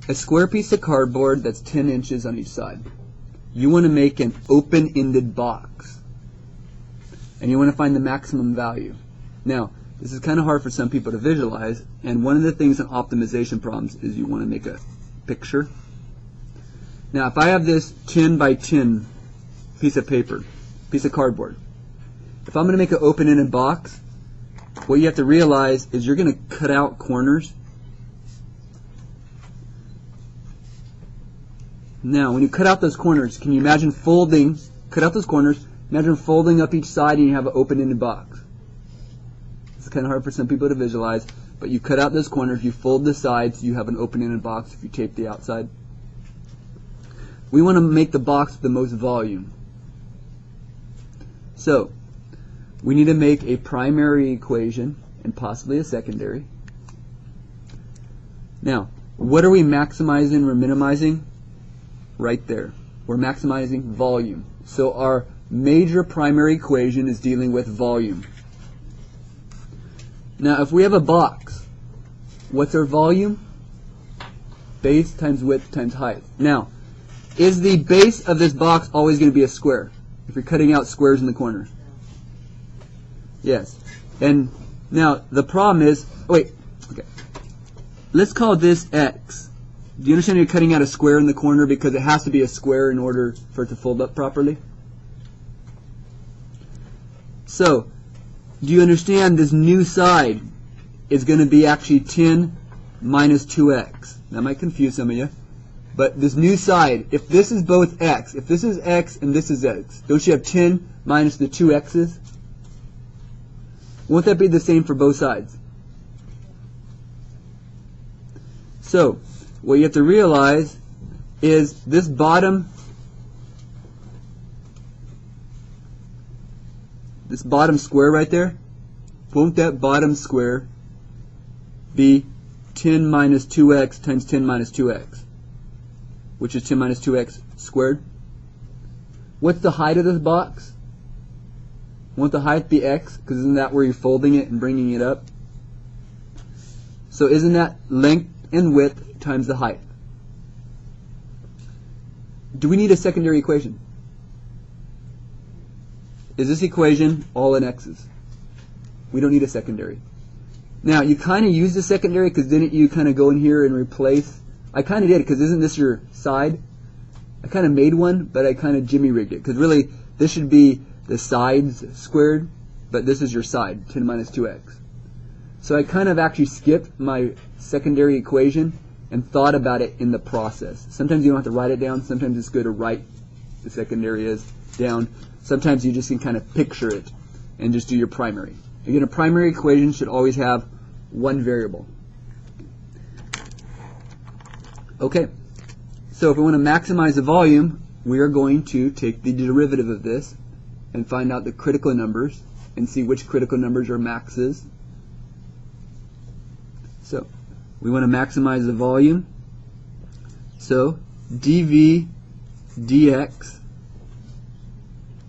a square piece of cardboard that's 10 inches on each side. You want to make an open-ended box, and you want to find the maximum value. Now, this is kind of hard for some people to visualize, and one of the things in optimization problems is you want to make a picture. Now, if I have this 10 by 10 piece of paper, piece of cardboard, if I'm going to make an open-ended box, what you have to realize is you're going to cut out corners. Now, when you cut out those corners, can you imagine folding, cut out those corners, imagine folding up each side and you have an open-ended box. It's kind of hard for some people to visualize, but you cut out those corners, you fold the sides, you have an open-ended box if you tape the outside. We want to make the box with the most volume. So, we need to make a primary equation and possibly a secondary. Now, what are we maximizing or minimizing? Right there. We're maximizing volume. So our major primary equation is dealing with volume. Now, if we have a box, what's our volume? Base times width times height. Now, is the base of this box always going to be a square if you're cutting out squares in the corners? Yes. And now the problem is, okay. Let's call this X. Do you understand you're cutting out a square in the corner because it has to be a square in order for it to fold up properly? So, do you understand this new side is going to be actually 10 minus 2x? That might confuse some of you. But this new side, if this is both x, if this is x and this is x, don't you have 10 minus the 2 x's? Won't that be the same for both sides? So, what you have to realize is this bottom square right there, won't that bottom square be 10 minus 2x times 10 minus 2x, which is 10 minus 2x squared? What's the height of this box? Won't the height be x? Because isn't that where you're folding it and bringing it up? So isn't that length and width times the height? Do we need a secondary equation? Is this equation all in x's? We don't need a secondary. Now, you kind of use the secondary because didn't you kind of go in here and replace? I kind of did, because isn't this your side? I kind of made one, but I kind of jimmy rigged it, because really this should be the sides squared, but this is your side, 10 minus 2x. So I kind of actually skipped my secondary equation and thought about it in the process. Sometimes you don't have to write it down. Sometimes it's good to write the secondary is down. Sometimes you just can kind of picture it and just do your primary. Again, a primary equation should always have one variable. Okay, so if we want to maximize the volume, we are going to take the derivative of this and find out the critical numbers and see which critical numbers are maxes. So we want to maximize the volume. So dv dx.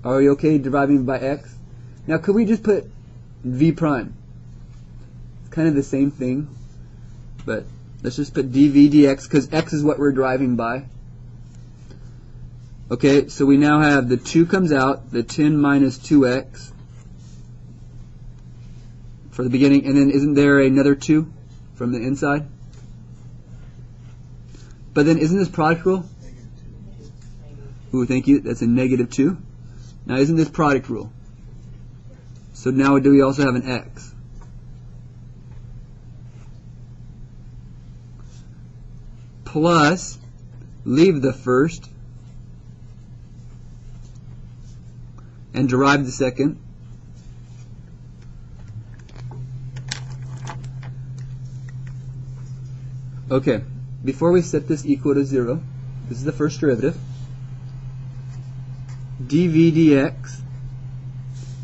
Are we okay deriving by x? Now could we just put v prime? It's kind of the same thing, but let's just put dv dx because x is what we're deriving by. Okay, so we now have the 2 comes out, the 10 minus 2x for the beginning, and then isn't there another 2 from the inside? But then isn't this product rule? Ooh, thank you. That's a negative 2. Now isn't this product rule? So now do we also have an x? Plus, leave the first and derive the second. Okay, before we set this equal to 0, this is the first derivative. dv dx.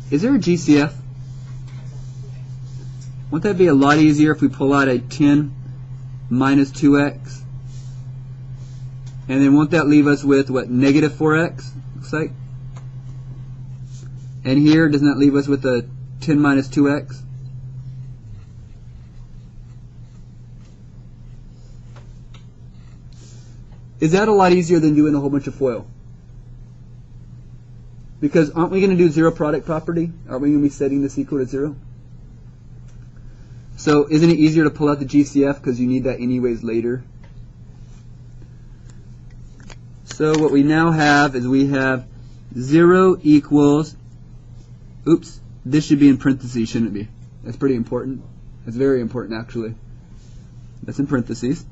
Is there a GCF? Won't that be a lot easier if we pull out a 10 minus 2x? And then won't that leave us with, what, negative 4x, looks like? And here, doesn't that leave us with a 10 minus 2x? Is that a lot easier than doing a whole bunch of FOIL? Because aren't we going to do zero product property? Aren't we going to be setting this equal to 0? So isn't it easier to pull out the GCF because you need that anyways later? So what we now have is we have 0 equals, oops, this should be in parentheses, shouldn't it be? That's pretty important. That's very important, actually. That's in parentheses.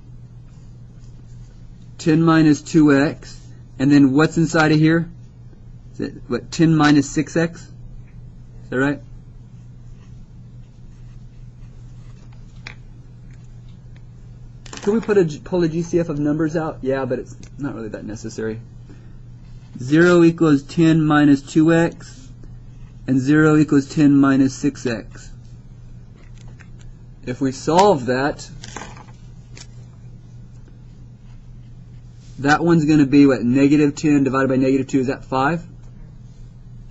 10 minus 2x, and then what's inside of here? Is it, what, 10 minus 6x? Is that right? Could we pull a GCF of numbers out? Yeah, but it's not really that necessary. 0 equals 10 minus 2x, and 0 equals 10 minus 6x. If we solve that, that one's going to be, what, negative 10 divided by negative 2, is that 5? Is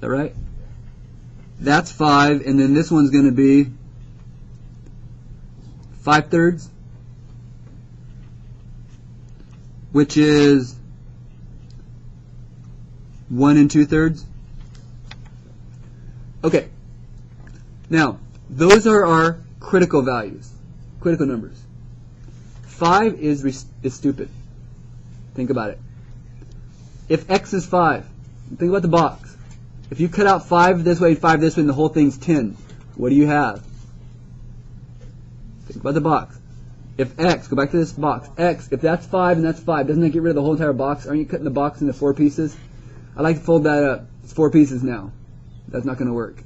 that right? That's 5, and then this one's going to be 5/3, which is 1 2/3. Okay, now those are our critical values, critical numbers. 5 is stupid. Think about it. If x is 5, think about the box. If you cut out 5 this way, 5 this way, and the whole thing's 10, what do you have? Think about the box. If x, go back to this box, x, if that's 5 and that's 5, doesn't that get rid of the whole entire box? Aren't you cutting the box into 4 pieces? I like to fold that up. It's 4 pieces now. That's not going to work.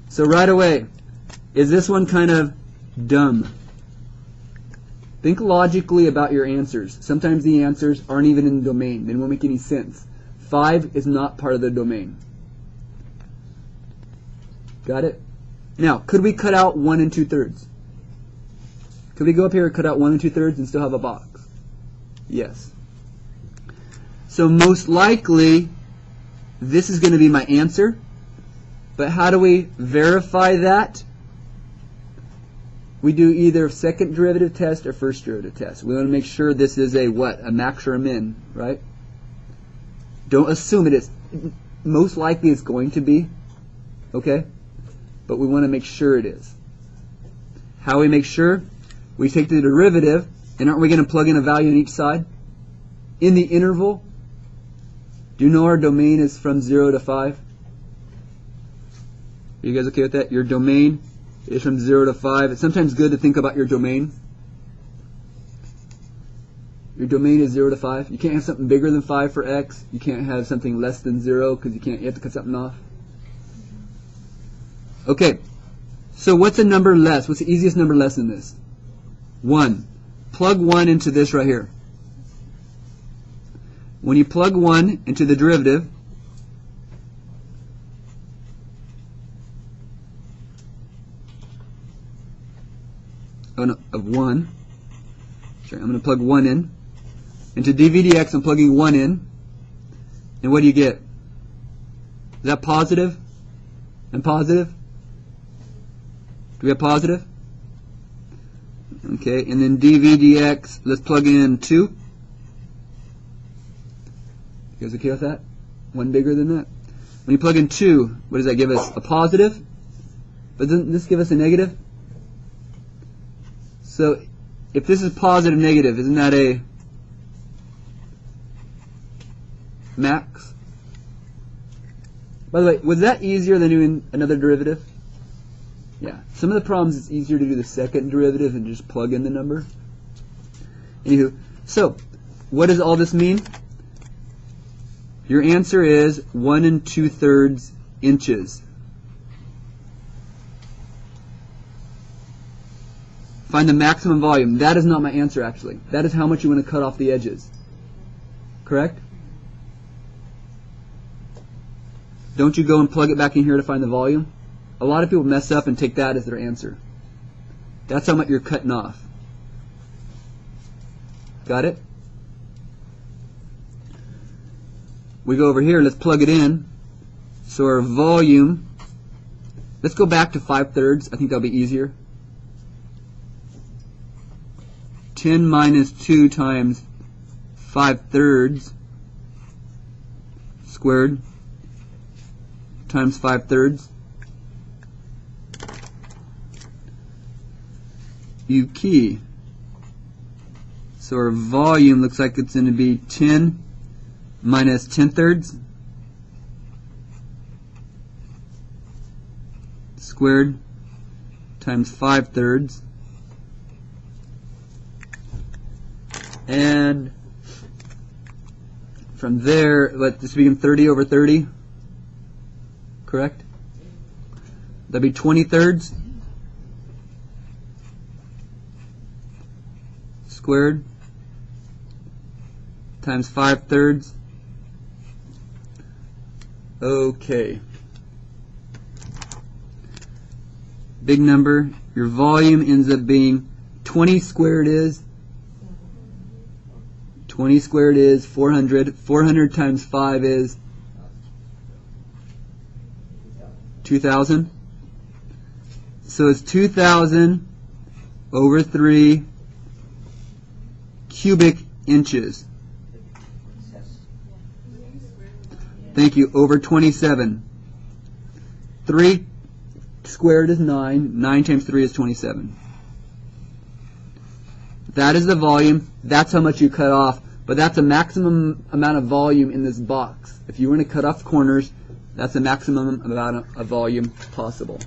So right away, is this one kind of dumb? Think logically about your answers. Sometimes the answers aren't even in the domain. They won't make any sense. 5 is not part of the domain. Got it? Now, could we cut out 1 2/3? Could we go up here and cut out 1 2/3 and still have a box? Yes. So most likely, this is going to be my answer. But how do we verify that? We do either second derivative test or first derivative test. We want to make sure this is a what? A max or a min, right? Don't assume it is. Most likely it's going to be, okay? But we want to make sure it is. How we make sure? We take the derivative, and aren't we going to plug in a value on each side? In the interval, do you know our domain is from 0 to 5? Are you guys okay with that? Your domain is from 0 to 5. It's sometimes good to think about your domain. Your domain is 0 to 5. You can't have something bigger than 5 for x. You can't have something less than 0 because you have to cut something off. Okay, so what's a number less? What's the easiest number less than this? 1. Plug 1 into this right here. When you plug 1 into the derivative, of 1, sorry, I'm going to plug 1 in. Into dv dx, I'm plugging 1 in. And what do you get? Is that positive? And positive? Do we have positive? Okay, and then dv dx, let's plug in 2. You guys okay with that? One bigger than that? When you plug in 2, what does that give us? A positive? But doesn't this give us a negative? So, if this is positive, negative, isn't that a max? By the way, was that easier than doing another derivative? Yeah. Some of the problems it's easier to do the second derivative and just plug in the number. Anywho, so, what does all this mean? Your answer is 1 2/3 inches. Find the maximum volume. That is not my answer, actually. That is how much you want to cut off the edges. Correct? Don't you go and plug it back in here to find the volume? A lot of people mess up and take that as their answer. That's how much you're cutting off. Got it? We go over here, let's plug it in. So our volume, let's go back to 5/3. I think that'll be easier. 10 minus 2 times 5/3 squared times 5/3 U key. So our volume looks like it's going to be 10 minus 10/3 squared times 5/3, and from there let this become 30/30, correct? That'd be 20/3 squared times 5/3. Okay. Big number. Your volume ends up being 20 squared is 400. 400 times 5 is 2,000. So it's 2,000 over 3 cubic inches. Thank you. Over 27. 3 squared is 9. 9 times 3 is 27. That is the volume. That's how much you cut off. But that's a maximum amount of volume in this box. If you want to cut off corners, that's the maximum amount of volume possible.